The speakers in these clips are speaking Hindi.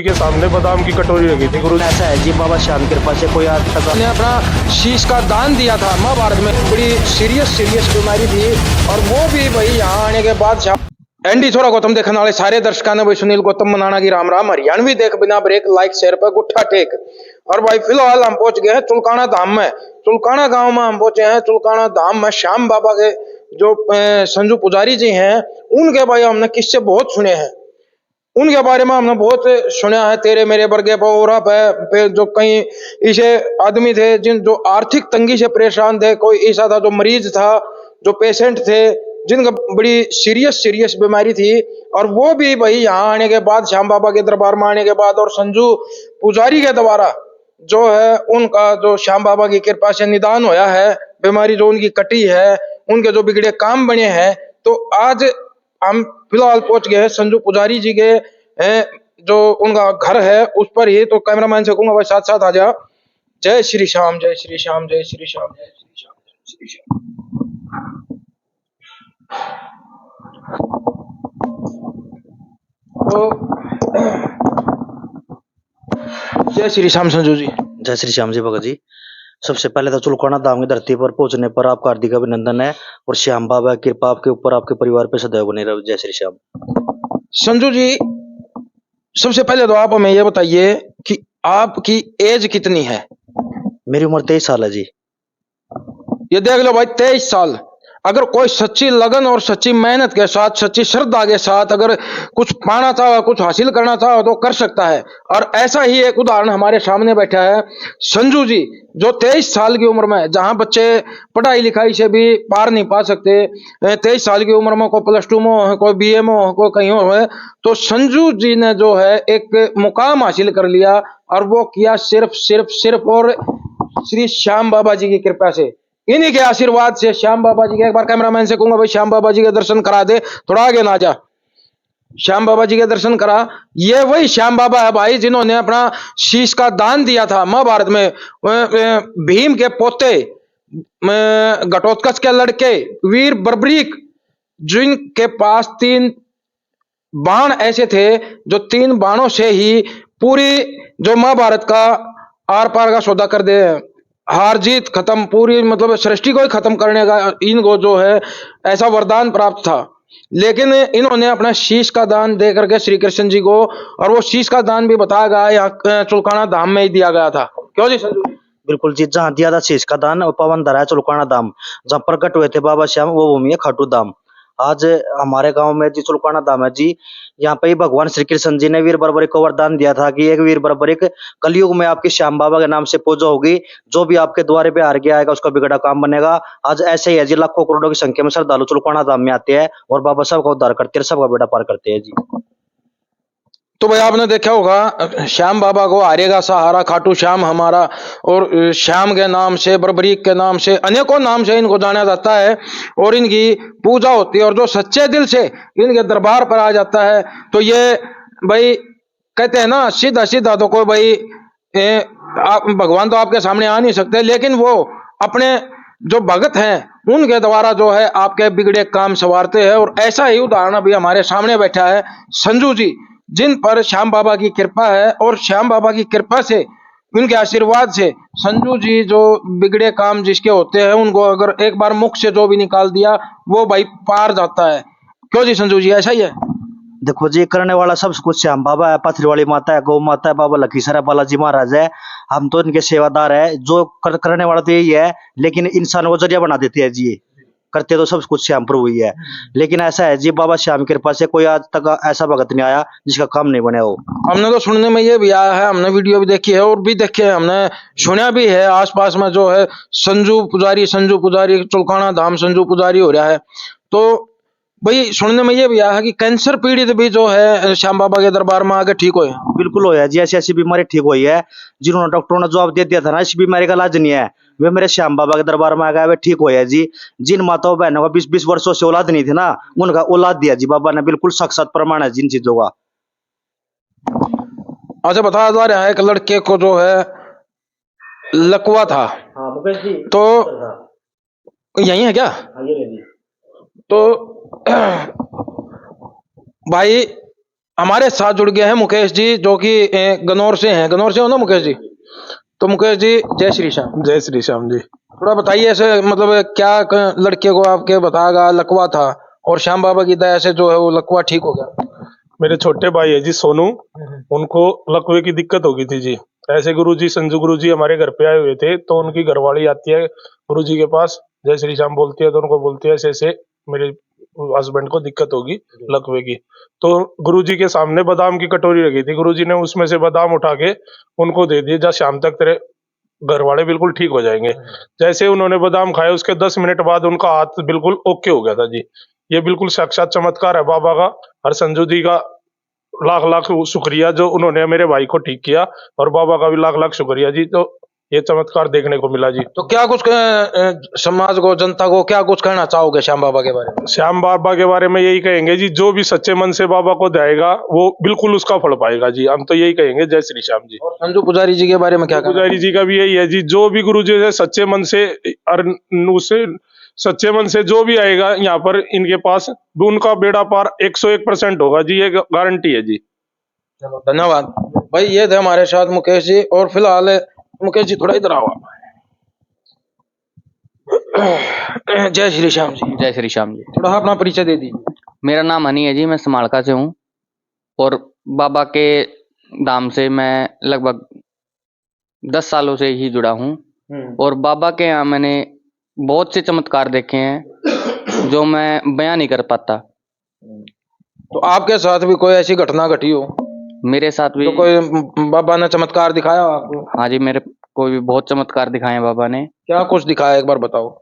जी के सामने बादाम की कटोरी रखी थी गुरु। ऐसा है जी, बाबा श्याम कृपा से कोई आज तक ने अपना शीश का दान दिया था। महाभारत में बड़ी सीरियस बीमारी थी और वो भी भाई यहाँ आने के बाद एनडी छोरा गौतम देखने वाले सारे दर्शकों ने भाई सुनील गौतम मनाना की राम राम। हरियाणवी देख बिना ब्रेक लाइक शेयर पर गुट्ठा टेक। और भाई फिलहाल हम पहुंच गए हैं चुलकाना धाम में। चुलकाना गांव में हम पहुंचे हैं। चुलकाना धाम में श्याम बाबा के जो संजू पुजारी जी हैं, उनके भाई हमने किस्से बहुत सुने हैं। उनके बारे में हमने बहुत सुना है। तेरे मेरे वर्गे पे जो कई ऐसे आदमी थे जिन जो आर्थिक तंगी से परेशान थे। कोई ऐसा था जो मरीज था, जो पेशेंट थे जिनका बड़ी सीरियस बीमारी थी। और वो भी भाई यहाँ आने के बाद, श्याम बाबा के दरबार में आने के बाद और संजू पुजारी के द्वारा जो है उनका जो श्याम बाबा की कृपा से निदान होया है, बीमारी जो उनकी कटी है, उनके जो बिगड़े काम बने हैं। तो आज हम फिलहाल पहुंच गए हैं संजू पुजारी जी के जो उनका घर है उस पर ही। तो कैमरामैन से कहूंगा भाई साथ साथ आ जा। जय श्री श्याम, जय श्री श्याम, जय श्री श्याम, जय श्री श्याम, जय श्री श्याम। तो जय श्री श्याम संजू जी। जय श्री श्याम जी भगत जी। सबसे पहले तो चुलकाना धाम की धरती पर पहुंचने पर आपका हार्दिक अभिनंदन है और श्याम बाबा की कृपा आपके ऊपर, आपके परिवार पे सदैव बनी रहे। जय श्री श्याम। संजू जी, सबसे पहले तो आप हमें ये बताइए कि आपकी एज कितनी है? मेरी उम्र 23 साल है जी। ये देख लो भाई, 23 साल। अगर कोई सच्ची लगन और सच्ची मेहनत के साथ, सच्ची श्रद्धा के साथ अगर कुछ पाना चाहो, कुछ हासिल करना चाहो तो कर सकता है। और ऐसा ही एक उदाहरण हमारे सामने बैठा है संजू जी, जो 23 साल की उम्र में, जहां बच्चे पढ़ाई लिखाई से भी पार नहीं पा सकते, 23 साल की उम्र में कोई +2 में हो, कोई BA में हो, कोई कहीं हो, तो संजू जी ने जो है एक मुकाम हासिल कर लिया। और वो किया सिर्फ और श्री श्याम बाबा जी की कृपा से, इन्हीं के आशीर्वाद से। श्याम बाबा जी के, एक बार कैमरामैन से कहूंगा भाई श्याम बाबा जी के दर्शन करा दे, थोड़ा आगे ना जा। श्याम बाबा जी के दर्शन करा। ये वही श्याम बाबा है भाई जिन्होंने अपना शीश का दान दिया था महाभारत में। भीम के पोते, घटोत्कच के लड़के वीर बर्बरीक, जिनके पास 3 बाण ऐसे थे जो 3 बाणों से ही पूरी जो महाभारत का आर पार का सौदा कर दे, हार जीत खत्म, पूरी मतलब सृष्टि को ही खत्म करने का इनको जो है ऐसा वरदान प्राप्त था। लेकिन इन्होंने अपना शीश का दान दे करके श्री कृष्ण जी को, और वो शीश का दान भी बताया गया यहाँ चुलकाना धाम में ही दिया गया था। क्यों जी संजू? बिल्कुल जी, जहाँ दिया था शीश का दान और पवन धरा है चुलकाना धाम, जहाँ प्रकट हुए थे बाबा श्याम, वो भूमि है खाटू धाम। आज हमारे गांव में जी चुलकाना धाम है जी। यहाँ पे ही भगवान श्री कृष्ण जी ने वीर बर्बरिक को वरदान दिया था कि एक वीर बर्बरिक कलयुग में आपकी श्याम बाबा के नाम से पूजा होगी, जो भी आपके द्वारे पे हार गया आएगा उसका बिगड़ा काम बनेगा। आज ऐसे ही है जी, लाखों करोड़ों की संख्या में श्रद्धालु चुलकाना धाम में आते हैं और बाबा साहब का उद्धार करते हैं, सबका बेड़ा पार करते हैं जी। तो भाई आपने देखा होगा श्याम बाबा को हारेगा सहारा खाटू श्याम हमारा, और श्याम के नाम से, बर्बरीक के नाम से, अनेकों नाम से इनको जाना जाता है और इनकी पूजा होती है। और जो सच्चे दिल से इनके दरबार पर आ जाता है तो ये भाई कहते हैं ना, सीधा सीधा तो कोई भाई भगवान तो आपके सामने आ नहीं सकते, लेकिन वो अपने जो भगत हैं उनके द्वारा जो है आपके बिगड़े काम संवारते हैं। और ऐसा ही उदाहरण अभी हमारे सामने बैठा है संजू जी, जिन पर श्याम बाबा की कृपा है। और श्याम बाबा की कृपा से, उनके आशीर्वाद से संजू जी जो बिगड़े काम जिसके होते हैं उनको अगर एक बार मुख से जो भी निकाल दिया वो भाई पार जाता है। क्यों जी संजू जी, ऐसा ही है? देखो जी, करने वाला सब कुछ श्याम बाबा है, पथरी वाली माता है, गौ माता है, बाबा लखीसर है, बालाजी महाराज है। हम तो इनके सेवादार है। जो करने वाला तो यही है, लेकिन इंसान को जरिया बना देते हैं जी। करते तो सब कुछ श्याम प्रभु ही है, लेकिन ऐसा है जी, बाबा श्याम की कृपा से कोई आज तक ऐसा भगत नहीं आया जिसका काम नहीं बने हो। हमने तो सुनने में ये भी आया है, हमने वीडियो भी देखी है और भी देखे है, हमने सुना भी है आसपास में जो है संजू पुजारी चुलकाना धाम संजू पुजारी हो रहा है। तो भाई सुनने में ये भी आया है कि कैंसर पीड़ित भी जो है श्याम बाबा के दरबार में आके ठीक हुए। बिल्कुल हो जी, ऐसी ऐसी बीमारी ठीक हुई है जिन्होंने डॉक्टरों ने जवाब दे दिया था ना इस बीमारी का इलाज नहीं है, वे मेरे श्याम बाबा के दरबार में आ गए, वे ठीक हुए है जी। जिन माताओं बहनों का 20-20 वर्षों से औलाद नहीं थी ना, उनका औलाद दिया जी बाबा ने। बिल्कुल साक्षात प्रमाण है जिन चीजों का। अच्छा, बताया जा रहा है एक लड़के को जो है लकवा था, तो यही है क्या? तो भाई हमारे साथ जुड़ गए हैं मुकेश जी, जो कि गनौर से हैं। गनौर से हो ना मुकेश जी? तो मुकेश जी, जय श्री श्याम। जय श्री श्याम जी। थोड़ा बताइए ऐसे, मतलब क्या लड़के को आपके बताया लकवा था और श्याम बाबा की दया से जो है वो लकवा ठीक हो गया? मेरे छोटे भाई है जी सोनू, उनको लकवे की दिक्कत हो गई थी जी। ऐसे गुरुजी संजू गुरुजी हमारे घर पे आए हुए थे, तो उनकी घरवाली आती है गुरुजी के पास, जय श्री श्याम बोलती है, तो उनको बोलती है ऐसे ऐसे मेरे हस्बैंड को दिक्कत होगी लकवे की। तो गुरुजी के सामने बादाम की कटोरी रखी थी, गुरुजी ने उसमें से बादाम उठा के उनको दे दिए, जा शाम तक तेरे घर वाले बिल्कुल ठीक हो जाएंगे। जैसे उन्होंने बादाम खाए उसके 10 मिनट बाद उनका हाथ बिल्कुल ओके हो गया था जी। ये बिल्कुल साक्षात चमत्कार है बाबा का। और संजू जी का लाख लाख शुक्रिया जो उन्होंने मेरे भाई को ठीक किया, और बाबा का भी लाख लाख शुक्रिया जी, तो ये चमत्कार देखने को मिला जी। तो क्या कुछ समाज को, जनता को क्या कुछ कहना चाहोगे श्याम बाबा के बारे में? श्याम बाबा के बारे में यही कहेंगे जी, जो भी सच्चे मन से बाबा को जाएगा वो बिल्कुल उसका फल पाएगा जी। हम तो यही कहेंगे, जय श्री श्याम जी। और संजू पुजारी जी के बारे में क्या कहना? पुजारी जी का भी यही है जी, जो भी गुरु जी से सच्चे मन से और उसे सच्चे मन से जो भी आएगा यहाँ पर इनके पास, उनका बेड़ा पार 101% होगा जी, ये गारंटी है जी। चलो धन्यवाद भाई। ये थे हमारे साथ मुकेश जी। और फिलहाल मुकेश जी थोड़ा इधर आओ। जय श्री श्याम जी। जय श्री श्याम जी। थोड़ा अपना परिचय दे दीजिए। मेरा नाम हनी है जी, मैं समालका से हूँ और बाबा के धाम से मैं लगभग 10 सालों से ही जुड़ा हूँ। और बाबा के यहाँ मैंने बहुत से चमत्कार देखे हैं जो मैं बयां नहीं कर पाता। तो आपके साथ भी कोई ऐसी घटना घटी हो? मेरे साथ भी तो कोई बाबा ने चमत्कार दिखाया हो आपको? हाँ जी, मेरे को भी बहुत चमत्कार दिखाए हैं बाबा ने। क्या कुछ दिखाया, एक बार बताओ।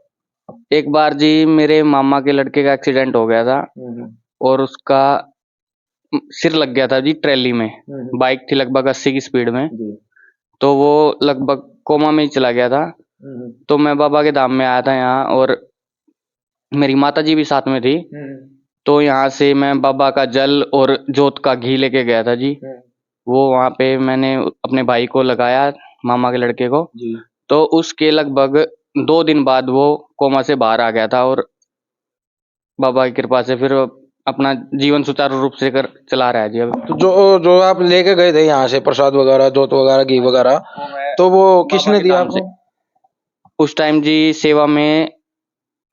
एक बार जी मेरे मामा के लड़के का एक्सीडेंट हो गया था और उसका सिर लग गया था जी ट्रैली में। बाइक थी लगभग 80 की स्पीड में, तो वो लगभग कोमा में ही चला गया था। तो मैं बाबा के धाम में आया था यहाँ, और मेरी माता जी भी साथ में थी। तो यहाँ से मैं बाबा का जल और जोत का घी लेके गया था जी। वो वहाँ पे मैंने अपने भाई को लगाया, मामा के लड़के को। तो उसके लगभग 2 दिन बाद वो कोमा से बाहर आ गया था, और बाबा की कृपा से फिर अपना जीवन सुचारू रूप से कर चला रहा है जी अब। तो जो आप लेके गए थे यहाँ से प्रसाद वगैरह, जोत वगैरह, घी वगैरह, तो वो किसने दिया आपको? उस टाइम जी सेवा में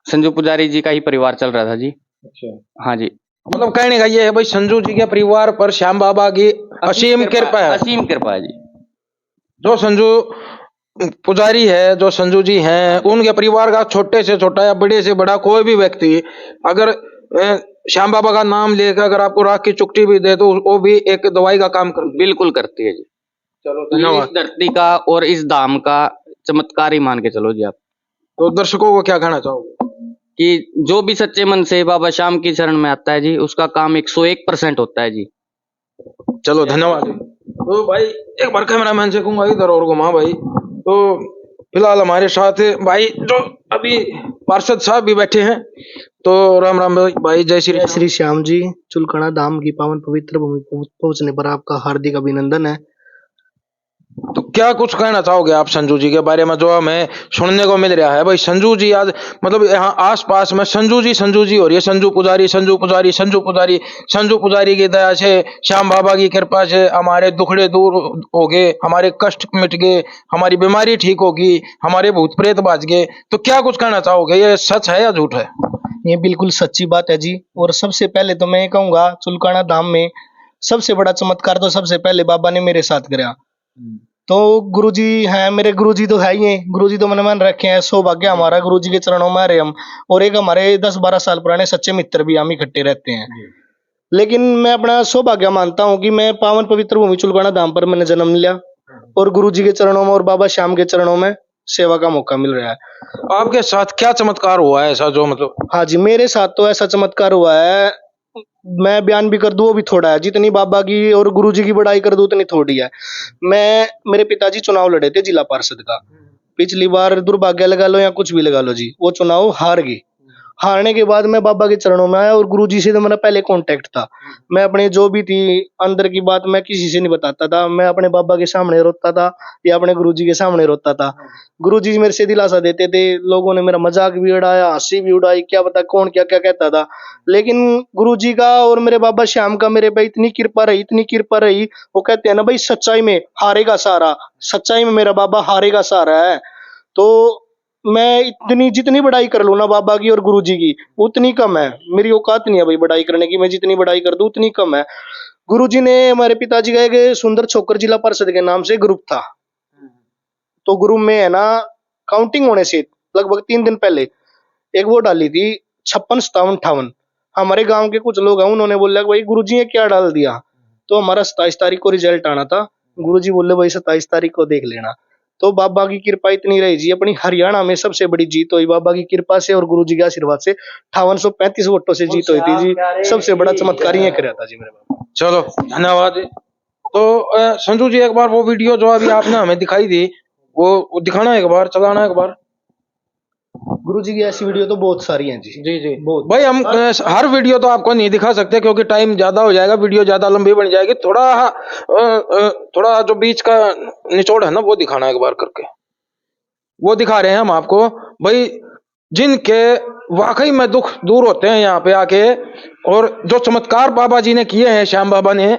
संजू पुजारी जी का ही परिवार चल रहा था जी। अच्छा। हाँ जी, मतलब कहने का ये है भाई, संजू जी के परिवार पर श्याम बाबा की असीम कृपा है। असीम कृपा है जी। जो संजू पुजारी है, जो संजू जी हैं, उनके परिवार का छोटे से छोटा या बड़े से बड़ा कोई भी व्यक्ति अगर श्याम बाबा का नाम लेकर अगर आपको राख की चुटकी भी दे तो वो भी एक दवाई का काम कर बिल्कुल करती है जी। चलो ये धन्यवाद। इस धरती का और इस धाम का चमत्कार ही मान के चलो जी आप। तो दर्शकों को क्या कहना चाहोगे? कि जो भी सच्चे मन से बाबा श्याम की शरण में आता है जी, उसका काम 101% होता है जी। चलो धन्यवाद। तो भाई एक बार कैमरामैन से कहूंगा इधर और घुमा भाई। तो फिलहाल हमारे साथ भाई जो अभी पार्षद साहब भी बैठे हैं। तो राम राम भाई, जय श्री श्याम जी। चुलकाना धाम की पावन पवित्र भूमि पहुंचने पर आपका हार्दिक अभिनंदन है। तो क्या कुछ कहना चाहोगे आप संजू जी के बारे में, जो हमें सुनने को मिल रहा है भाई? संजू जी आज मतलब यहाँ आस पास में संजू जी हो रही है। संजू पुजारी, संजू पुजारी, संजू पुजारी। संजू पुजारी की दया से, श्याम बाबा की कृपा से हमारे दुखड़े दूर हो गए, हमारे कष्ट मिट गए, हमारी बीमारी ठीक होगी, हमारे भूत प्रेत भाज गए। तो क्या कुछ कहना चाहोगे, ये सच है या झूठ है? ये बिल्कुल सच्ची बात है जी। और सबसे पहले तो मैं ये कहूंगा, चुलकाना धाम में सबसे बड़ा चमत्कार तो सबसे पहले बाबा ने मेरे साथ कराया। तो गुरुजी हैं, मेरे गुरुजी तो है ही हैं। गुरुजी तो मैंने मान रखे हैं। सौभाग्य हमारा गुरुजी के चरणों में आ रहे हम, और एक हमारे 10-12 साल पुराने सच्चे मित्र भी हम इकट्ठे रहते हैं। लेकिन मैं अपना सौभाग्य मानता हूँ कि मैं पावन पवित्र भूमि चुलकाना धाम पर मैंने जन्म लिया, और गुरुजी के चरणों में और बाबा श्याम के चरणों में सेवा का मौका मिल रहा है। आपके साथ क्या चमत्कार हुआ है ऐसा, जो मतलब? हाँ जी, मेरे साथ तो ऐसा चमत्कार हुआ है, मैं बयान भी कर दूं वो भी थोड़ा है। जितनी बाबा की और गुरुजी की बड़ाई कर दूं उतनी थोड़ी है। मेरे पिताजी चुनाव लड़े थे जिला पार्षद का। पिछली बार दुर्भाग्य लगा लो या कुछ भी लगा लो जी, वो चुनाव हार गए। हारने के बाद मैं बाबा के चरणों में आया और गुरुजी से तो मेरा पहले कांटेक्ट था। मैं अपने जो भी थी अंदर की बात मैं किसी से नहीं बताता था, मैं अपने बाबा के सामने रोता था या अपने गुरुजी के सामने रोता था। गुरुजी मेरे से दिलासा देते थे, लोगों ने मेरा मजाक भी उड़ाया, हंसी भी उड़ाई, क्या पता कौन क्या क्या कहता था, लेकिन गुरुजी का और मेरे बाबा श्याम का मेरे पे इतनी कृपा रही, इतनी कृपा रही। वो कहते हैं ना भाई, सच्चाई में हारेगा सारा, सच्चाई में मेरा बाबा हारेगा सारा है। तो मैं इतनी जितनी बड़ाई कर लूं ना बाबा की और गुरुजी की उतनी कम है। मेरी औकात नहीं है भाई बड़ाई करने की, मैं जितनी बड़ाई कर दूं उतनी कम है। गुरुजी ने हमारे पिताजी का एक सुंदर छोकर जिला परिषद के नाम से ग्रुप था, तो ग्रुप में है ना काउंटिंग होने से लगभग 3 दिन पहले एक वो डाली थी 56, 57, 58। हमारे गांव के कुछ लोग हैं, उन्होंने बोला कि भाई गुरुजी ने क्या डाल दिया, तो हमारा 27 तारीख को रिजल्ट आना था। गुरुजी बोले भाई 27 तारीख को देख लेना। तो बाबा की कृपा इतनी रही जी, अपनी हरियाणा में सबसे बड़ी जीत हुई बाबा की कृपा से और गुरुजी के आशीर्वाद से। 5835 वोटों से जीत हुई थी जी, सबसे बड़ा चमत्कार ये कराया था जी मेरे बाबा। चलो धन्यवाद। तो संजू जी, एक बार वो वीडियो जो अभी आपने हमें दिखाई दी, वो दिखाना एक बार, चलाना एक बार। गुरुजी की ऐसी वीडियो तो बहुत सारी हैं जी। जी जी बहुत। भाई, हम हर वीडियो तो आपको नहीं दिखा सकते क्योंकि टाइम ज्यादा हो जाएगा, वीडियो ज्यादा लंबी बन जाएगी। थोड़ा जो बीच का निचोड़ है ना वो दिखाना एक बार करके। वो दिखा रहे हैं हम आपको भाई, जिनके वाकई में दुख दूर होते हैं यहाँ पे आके, और जो चमत्कार बाबा जी ने किए हैं, श्याम बाबा ने।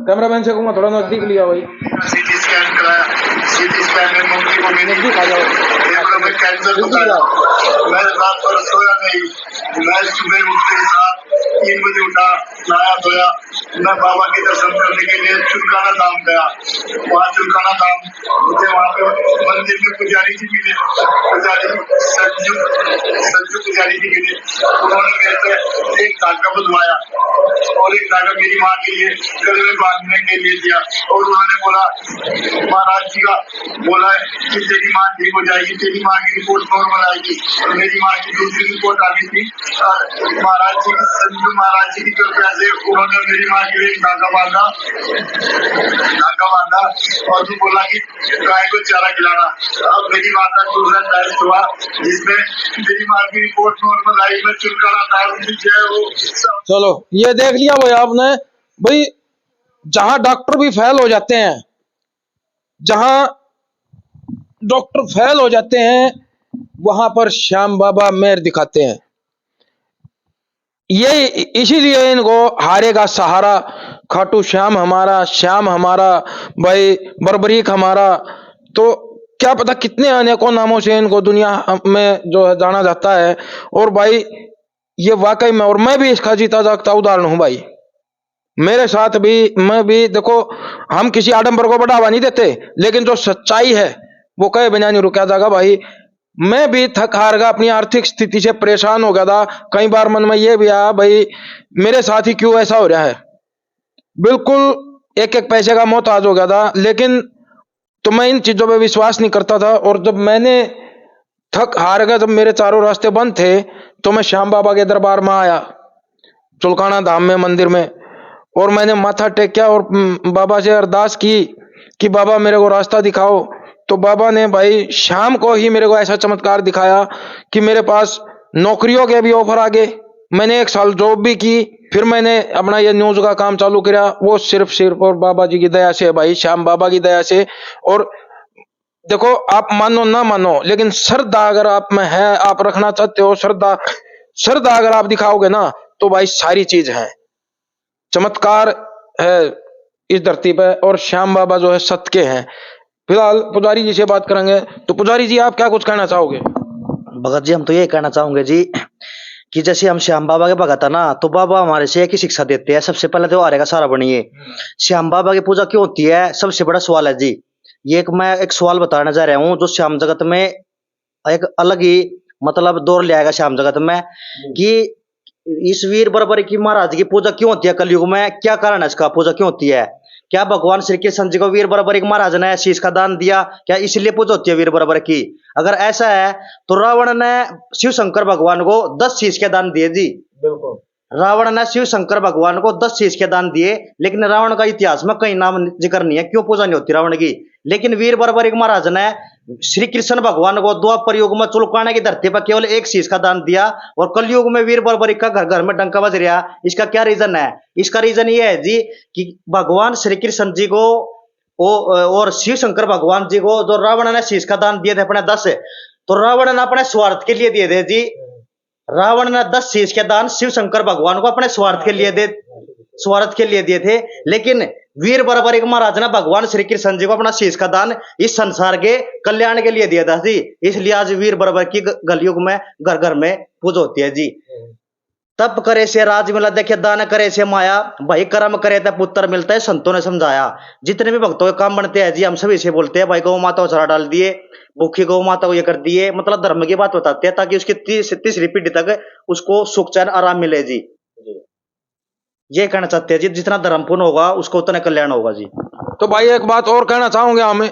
कैमरामैन से कहूंगा थोड़ा नजदीक लिया भाई। सीटी स्कैन कराया, सीटी स्कैन में मम्मी को नजदीक आ जाओ। फेफड़े में कैंसर बताया। मैं रात भर सोया नहीं, मैं सुबह उठते ही साथ 3 बजे उठा, नहाया धोया, मैं बाबा के दर्शन करने के लिए चुलकाना धाम गया। वहाँ चुलकाना धाम मुझे वहाँ पे मंदिर में पुजारी जी मिले, पुजारी संजू पुजारी जी मिले। उन्होंने मेरे से एक धागा बंधवाया और एक धागा मेरी माँ के लिए गले में बांधने के लिए दिया, और उन्होंने बोला, महाराज जी का बोला है कि तेरी माँ ठीक हो जाएगी, तेरी माँ की रिपोर्ट नॉर्मल आएगी। मेरी माँ की दूसरी रिपोर्ट आ गई थी। महाराज जी की, संजू महाराज जी की कृपा से उन्होंने मेरी माँ के लिए धागा बांधा और भी बोला कि गाय को चारा खिलाना। अब मेरी माँ का दूसरा टेस्ट हुआ जिसमें मेरी माँ की रिपोर्ट नॉर्मल आई। मैं चुलकाना था, जय हो। चलो ये देख लिया भाई आपने भाई, जहां डॉक्टर भी फेल हो जाते हैं, जहां डॉक्टर फेल हो जाते हैं, वहां पर श्याम बाबा मेहर दिखाते हैं। ये इसीलिए इनको हारेगा सहारा, खाटू श्याम हमारा भाई, बरबरीक हमारा। तो क्या पता कितने अनेकों नामों से इनको दुनिया में जो है जाना जाता है। और भाई ये वाकई में, और मैं भी इसका जीता जागता उदाहरण हूं भाई। मेरे साथ भी, मैं भी देखो, हम किसी आडंबर को बढ़ावा नहीं देते, लेकिन जो सच्चाई है वो कहे बिना नहीं रुका जाएगा भाई। मैं भी थक हार गया, अपनी आर्थिक स्थिति से परेशान हो गया था। कई बार मन में ये भी आया भाई, मेरे साथ ही क्यों ऐसा हो रहा है। बिल्कुल एक एक पैसे का मोहताज हो गया था, लेकिन तो मैं इन चीजों पे विश्वास नहीं करता था। और जब मैंने थक हार गया, जब मेरे चारों रास्ते बंद थे, तो मैं श्याम बाबा के दरबार में आया, चुलकाना धाम में मंदिर में, और मैंने माथा टेका और बाबा से अरदास की कि बाबा मेरे को रास्ता दिखाओ। तो बाबा ने भाई शाम को ही मेरे को ऐसा चमत्कार दिखाया कि मेरे पास नौकरियों के भी ऑफर आ गए। मैंने 1 साल जॉब भी की, फिर मैंने अपना ये न्यूज का काम चालू किया। वो सिर्फ और बाबा जी की दया से भाई, श्याम बाबा की दया से। और देखो, आप मानो ना मानो, लेकिन श्रद्धा अगर आप में है, आप रखना चाहते हो श्रद्धा अगर आप दिखाओगे ना, तो भाई सारी चीज है। चमत्कार है इस धरती पे, और श्याम बाबा जो है सत्य के हैं। फिलहाल पुजारी जी से बात करेंगे। तो पुजारी जी, आप क्या कुछ कहना चाहोगे? भगत जी, हम तो ये कहना चाहूंगे जी कि जैसे हम श्याम बाबा के भगत है ना, तो बाबा हमारे से एक ही शिक्षा देते हैं, सबसे पहले तो हारे का सहारा बनिए। श्याम बाबा की पूजा क्यों होती है, सबसे बड़ा सवाल है जी। ये मैं एक सवाल बताना चाह रहा हूँ जो श्याम जगत में एक अलग ही मतलब दौर ले आएगा श्याम जगत में, कि इस वीर बराबर की महाराज की पूजा क्यों होती है कलयुग में, क्या कारण है इसका, पूजा क्यों होती है? क्या भगवान श्री कृष्ण जी को वीर बराबर एक महाराज ने शीश का दान दिया, क्या इसलिए पूजा होती है वीर बराबर की? अगर ऐसा है तो रावण ने शिव शंकर भगवान को 10 शीश के दान दिए जी। बिल्कुल। रावण ने शिव शंकर भगवान को 10 शीश के दान दिए, लेकिन रावण का इतिहास में कहीं नाम जिक्र नहीं है, क्यों पूजा नहीं होती रावण की। लेकिन वीर बर्बरिक महाराज ने श्री कृष्ण भगवान को द्वापर युग में चुलकाने की धरती पर केवल 1 शीश का दान दिया, और कलयुग में वीर बर्बरिक का घर घर में डंका बज रहा। इसका क्या रीजन है? इसका रीजन ये है जी कि भगवान श्री कृष्ण जी को और शिव शंकर भगवान जी को जो रावण ने शीश का दान दिए थे अपने 10, तो रावण ने अपने स्वार्थ के लिए दिए थे जी। रावण ने 10 शीश के दान शिव शंकर भगवान को अपने स्वार्थ के लिए दिए थे, लेकिन वीर बर्बरिक महाराज ने भगवान श्री कृष्ण जी को अपना शीश का दान इस संसार के कल्याण के लिए दिया था जी। इसलिए आज वीर बर्बर की कलयुग में घर घर में पूजा होती है जी। तप करे से राज मिला, देखे दान करे से माया, भाई कर्म करे तो पुत्र मिलता है, संतों ने समझाया। जितने भी भक्तों के काम बनते हैं जी, हम सभी से बोलते हैं भाई गौ माता को चढ़ा डाल दिए, भूखी गौ माता को ये कर दिए, मतलब धर्म की बात बताते हैं ताकि उसकी तीसरी पीढ़ी तक उसको सुख चैन आराम मिले जी। ये कहना चाहते हैं जी, जितना धर्मपूर्ण होगा उसको उतना कल्याण होगा जी। तो भाई एक बात और कहना चाहूंगा, हमें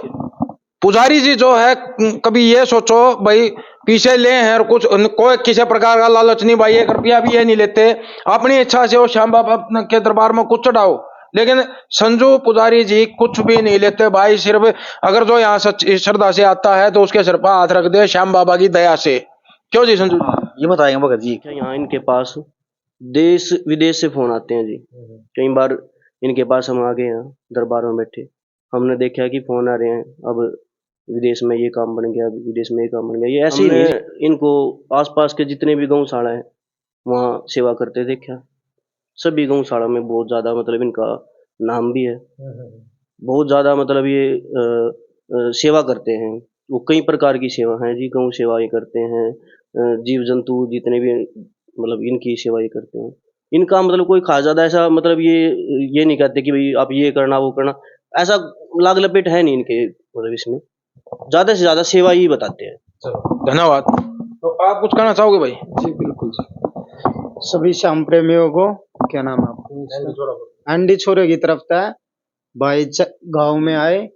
पुजारी जी जो है, कभी ये सोचो भाई पीछे ले हैं और कुछ कोई किसी प्रकार का लालच नहीं, भाई 1 रुपया भी ये नहीं लेते, अपनी इच्छा से वो श्याम बाबा के दरबार में कुछ चढ़ाओ, लेकिन संजू पुजारी जी कुछ भी नहीं लेते भाई। सिर्फ अगर जो यहाँ सच्ची श्रद्धा से आता है तो उसके सिर पर हाथ रख दे श्याम बाबा की दया से। क्यों जी संजू? ये बताएंगे भगत जी। यहाँ इनके पास देश विदेश से फोन आते हैं जी। कई बार इनके पास हम आ गए हैं, दरबार में बैठे, हमने देखा कि फोन आ रहे हैं, अब विदेश में ये काम बन गया, विदेश में ये काम बन गया। ये ऐसे ही नहीं, इनको आसपास के जितने भी गौशाला है वहाँ सेवा करते देखा। सभी गौशाला में बहुत ज्यादा मतलब इनका नाम भी है, बहुत ज्यादा मतलब ये सेवा करते हैं। वो कई प्रकार की सेवा है जी, गौ सेवा ये करते हैं, जीव जंतु जितने भी मतलब इनकी सेवा ये करते हैं। इनका मतलब कोई खास ज्यादा ऐसा मतलब ये नहीं कहते कि भाई आप ये करना वो करना, ऐसा लाग लपेट है नहीं इनके, मतलब इसमें ज्यादा से ज्यादा सेवा ही बताते हैं। धन्यवाद। तो आप कुछ कहना चाहोगे भाई? जी बिल्कुल जी। सभी श्याम प्रेमियों को क्या नाम है आपको? एंडी छोरे की तरफ था भाई, गांव में आए,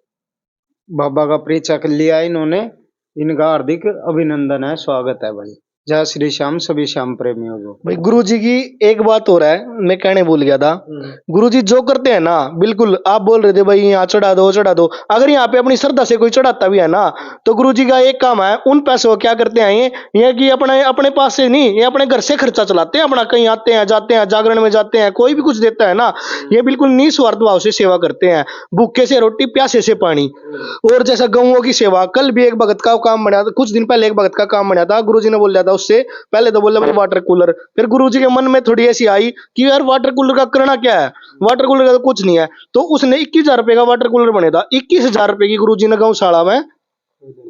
बाबा का परिचय कर लिया इन्होंने, इनका हार्दिक अभिनंदन है, स्वागत है भाई। जय श्री श्याम सभी श्याम प्रेमियों को। भाई गुरुजी की एक बात हो रहा है, मैं कहने भूल गया था। गुरुजी जो करते हैं ना, बिल्कुल आप बोल रहे थे भाई यहाँ चढ़ा दो, अगर यहाँ पे अपनी श्रद्धा से कोई चढ़ाता भी है ना, तो गुरुजी का एक काम है, उन पैसों को क्या करते हैं ये कि अपने पास से नहीं, ये अपने घर से खर्चा चलाते हैं अपना। कहीं आते हैं जाते हैं, जागरण में जाते हैं, कोई भी कुछ देता है ना, ये बिल्कुल निस्वार्थ भाव से सेवा करते हैं। भूखे से रोटी, प्यासे से पानी। और जैसा गौओं की सेवा, कल भी एक भगत का काम बना था, कुछ दिन पहले एक भगत का काम बना था, गुरुजी ने बोल दिया था उससे पहले तो बोला भाई वाटर कूलर, फिर गुरुजी के मन में थोड़ी ऐसी आई कि यार वाटर कूलर का करना क्या है, वाटर कूलर का तो कुछ नहीं है, तो उसने 21,000 रुपए का वाटर कूलर बने था, 21,000 रुपए की गुरुजी ने गौशाला में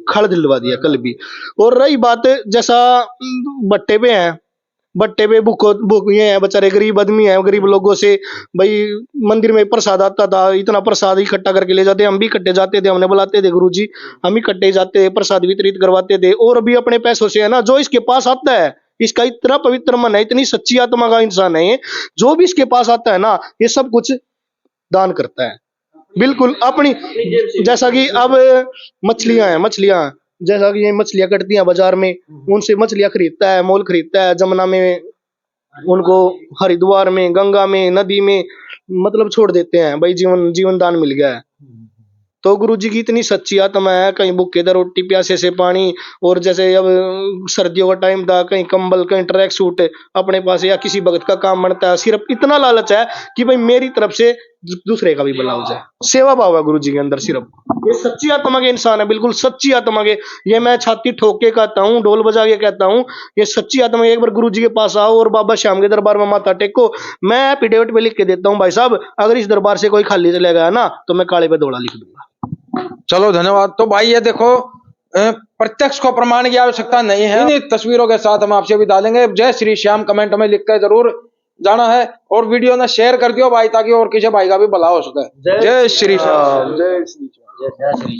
खड़ दिलवा दिया कल भी। और रही बात जैसा भट्टे पे है, भट्टे पे भूख ये है, बेचारे गरीब आदमी है, गरीब लोगों से भाई मंदिर में प्रसाद आता था, इतना प्रसाद इकट्ठा करके ले जाते, हम भी इकट्ठे जाते थे, हमने बुलाते थे गुरुजी, हम इकट्ठे जाते, प्रसाद वितरित करवाते थे। और अभी अपने पैसों से है ना, जो इसके पास आता है, इसका इतना पवित्र मन है, इतनी सच्ची आत्मा का इंसान है ये, जो भी इसके पास आता है ना, ये सब कुछ दान करता है बिल्कुल अपनी। जैसा कि अब मछलियां हैं, मछलियां जैसा कि ये मछलियां कटती हैं बाजार में, उनसे मछलियां खरीदता है, मोल खरीदता है, जमुना में उनको, हरिद्वार में, गंगा में, नदी में मतलब छोड़ देते हैं भाई, जीवन दान मिल गया है। तो गुरुजी की इतनी सच्ची आत्मा है, कहीं भूखे दा रोटी, प्यासे से पानी। और जैसे अब सर्दियों का टाइम था, कहीं कंबल, कहीं ट्रैक सूट अपने पास, या किसी भगत का काम बनता है, सिर्फ इतना लालच है कि भाई मेरी तरफ से दूसरे का भी भला हो जाए, सेवा भाव है गुरुजी के अंदर सिर्फ। ये सच्ची आत्मा के इंसान है, बिल्कुल सच्ची आत्मा के। ये मैं छाती ठोक के कहता हूँ, ढोल बजा के कहता हूँ, ये सच्ची आत्मा। एक बार गुरुजी के पास आओ और बाबा श्याम के दरबार में माथा टेको। मैं एफिडेविट पे लिख के देता हूँ भाई साहब, अगर इस दरबार से कोई खाली चले गया ना, तो मैं काले पे दौड़ा लिख दूंगा। चलो धन्यवाद। तो भाई ये देखो, प्रत्यक्ष को प्रमाण की आवश्यकता नहीं है, इन तस्वीरों के साथ हम आपसे विदा लेंगे। जय श्री श्याम कमेंट में लिख कर जरूर जाना है, और वीडियो ने शेयर कर दियो भाई, ताकि और किसी भाई का भी भला हो सके। जय श्री श्याम। जय श्री